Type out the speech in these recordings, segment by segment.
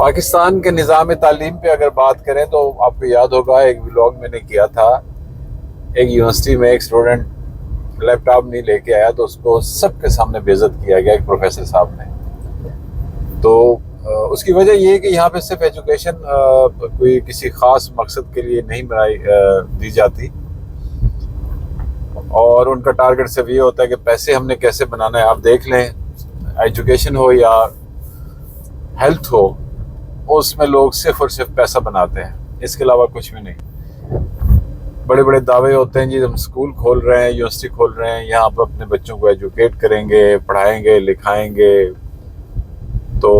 پاکستان کے نظام تعلیم پہ اگر بات کریں تو آپ کو یاد ہوگا ایک ولاگ میں نے کیا تھا. ایک یونیورسٹی میں ایک اسٹوڈنٹ لیپ ٹاپ نہیں لے کے آیا تو اس کو سب کے سامنے بے عزت کیا گیا ایک پروفیسر صاحب نے. تو اس کی وجہ یہ ہے کہ یہاں پہ صرف ایجوکیشن کوئی کسی خاص مقصد کے لیے نہیں دی جاتی، اور ان کا ٹارگٹ صرف یہ ہوتا ہے کہ پیسے ہم نے کیسے بنانا ہے. آپ دیکھ لیں ایجوکیشن ہو یا ہیلتھ ہو، اس میں لوگ صرف اور صرف پیسہ بناتے ہیں، اس کے علاوہ کچھ بھی نہیں. بڑے بڑے دعوے ہوتے ہیں جی ہم اسکول کھول رہے ہیں، یونیورسٹی کھول رہے ہیں، یہاں پہ اپنے بچوں کو ایجوکیٹ کریں گے، پڑھائیں گے، لکھائیں گے. تو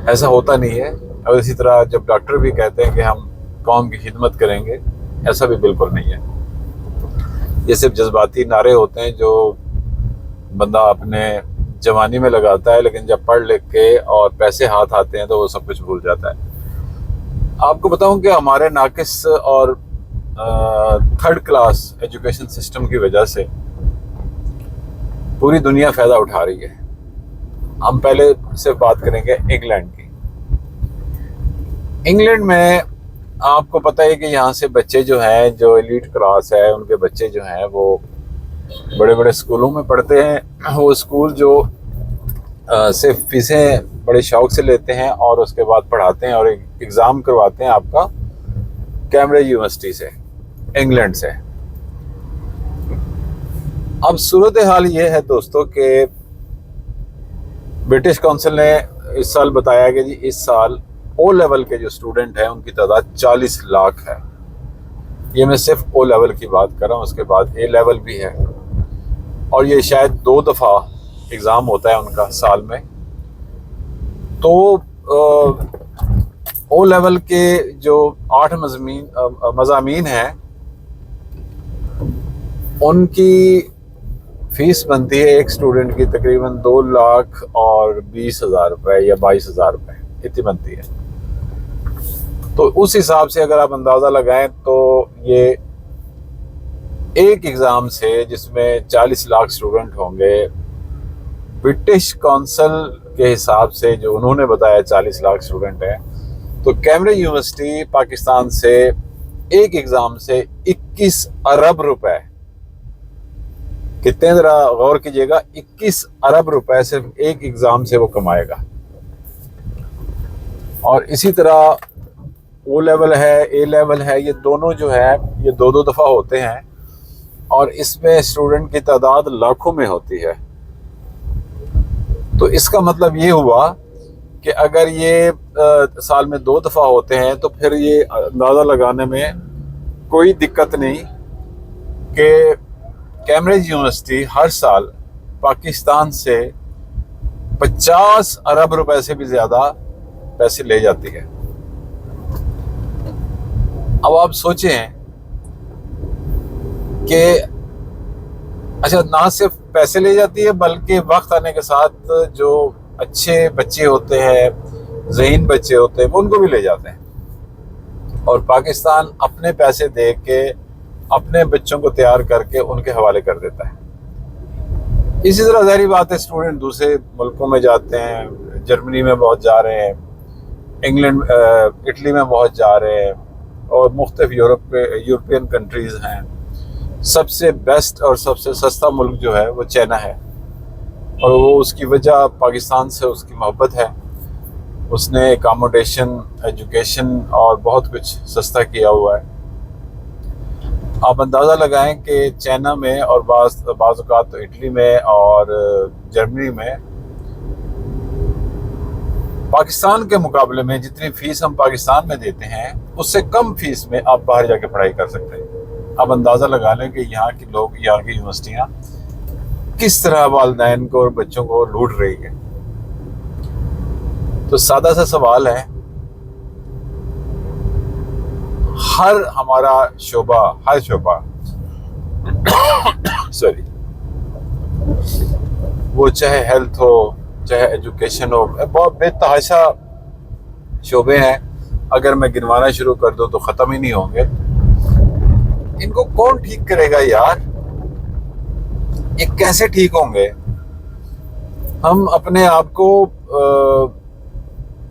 ایسا ہوتا نہیں ہے. اور اسی طرح جب ڈاکٹر بھی کہتے ہیں کہ ہم قوم کی خدمت کریں گے، ایسا بھی بالکل نہیں ہے. یہ صرف جذباتی نعرے ہوتے ہیں جو بندہ اپنے جوانی میں لگاتا ہے، لیکن جب پڑھ لکھ کے اور پیسے ہاتھ آتے ہیں تو وہ سب کچھ بھول جاتا ہے. آپ کو بتاؤں کہ ہمارے ناقص اور تھرڈ کلاس ایجوکیشن سسٹم کی وجہ سے پوری دنیا فائدہ اٹھا رہی ہے. ہم پہلے سے بات کریں گے انگلینڈ کی. انگلینڈ میں آپ کو پتہ ہے کہ یہاں سے بچے جو ہیں، جو ایلیٹ کلاس ہے، ان کے بچے جو ہیں وہ بڑے بڑے اسکولوں میں پڑھتے ہیں. وہ اسکول جو صرف فیسیں بڑے شوق سے لیتے ہیں اور اس کے بعد پڑھاتے ہیں اور ایک ایگزام کرواتے ہیں آپ کا کیمبرج یونیورسٹی سے، انگلینڈ سے. اب صورتحال یہ ہے دوستو کہ برٹش کونسل نے اس سال بتایا کہ جی اس سال او لیول کے جو اسٹوڈنٹ ہیں ان کی تعداد 40 لاکھ ہے. یہ میں صرف او لیول کی بات کر رہا ہوں، اس کے بعد اے لیول بھی ہے، اور یہ شاید 2 دفعہ ایگزام ہوتا ہے ان کا سال میں. تو او لیول کے جو 8 مضامین ہیں ان کی فیس بنتی ہے ایک اسٹوڈنٹ کی تقریباً 2,20,000 روپے یا 22,000 روپے اتنی بنتی ہے. تو اس حساب سے اگر آپ اندازہ لگائیں تو یہ ایک ایگزام سے جس میں 40 لاکھ اسٹوڈنٹ ہوں گے، برٹش کونسل کے حساب سے جو انہوں نے بتایا 40 لاکھ اسٹوڈنٹ ہیں، تو کیمبرج یونیورسٹی پاکستان سے ایک ایگزام سے 21 ارب روپے، کتنے ذرا غور کیجئے گا، 21 ارب روپے صرف ایک ایگزام سے وہ کمائے گا. اور اسی طرح او لیول ہے، اے لیول ہے، یہ دونوں جو ہے یہ 2 دفعہ ہوتے ہیں، اور اس میں اسٹوڈنٹ کی تعداد لاکھوں میں ہوتی ہے. تو اس کا مطلب یہ ہوا کہ اگر یہ سال میں 2 دفعہ ہوتے ہیں تو پھر یہ اندازہ لگانے میں کوئی دقت نہیں کہ کیمبرج یونیورسٹی ہر سال پاکستان سے 50 ارب روپے سے بھی زیادہ پیسے لے جاتی ہے. اب آپ سوچیں کہ اچھا نہ صرف پیسے لے جاتی ہے بلکہ وقت آنے کے ساتھ جو اچھے بچے ہوتے ہیں، ذہین بچے ہوتے ہیں، وہ ان کو بھی لے جاتے ہیں، اور پاکستان اپنے پیسے دے کے اپنے بچوں کو تیار کر کے ان کے حوالے کر دیتا ہے. اسی طرح ظاہری بات ہے اسٹوڈنٹ دوسرے ملکوں میں جاتے ہیں، جرمنی میں بہت جا رہے ہیں، انگلینڈ اٹلی میں بہت جا رہے ہیں، اور مختلف یورپین کنٹریز ہیں. سب سے بیسٹ اور سب سے سستا ملک جو ہے وہ چائنا ہے، اور وہ اس کی وجہ پاکستان سے اس کی محبت ہے. اس نے اکاموڈیشن، ایجوکیشن اور بہت کچھ سستا کیا ہوا ہے. آپ اندازہ لگائیں کہ چائنا میں اور بعض اوقات تو اٹلی میں اور جرمنی میں پاکستان کے مقابلے میں جتنی فیس ہم پاکستان میں دیتے ہیں اس سے کم فیس میں آپ باہر جا کے پڑھائی کر سکتے ہیں. آپ اندازہ لگا لیں کہ یہاں کے لوگ، یہاں کی یونیورسٹیاں کس طرح والدین کو اور بچوں کو لوٹ رہی ہیں. تو سادہ سا سوال ہے، ہمارا ہر شعبہ سوری، وہ چاہے ہیلتھ ہو، چاہے ایجوکیشن ہو، بہت بے تحاشا شعبے ہیں. اگر میں گنوانا شروع کر دوں تو ختم ہی نہیں ہوں گے. ان کو کون ٹھیک کرے گا یار؟ یہ کیسے ٹھیک ہوں گے؟ ہم اپنے آپ کو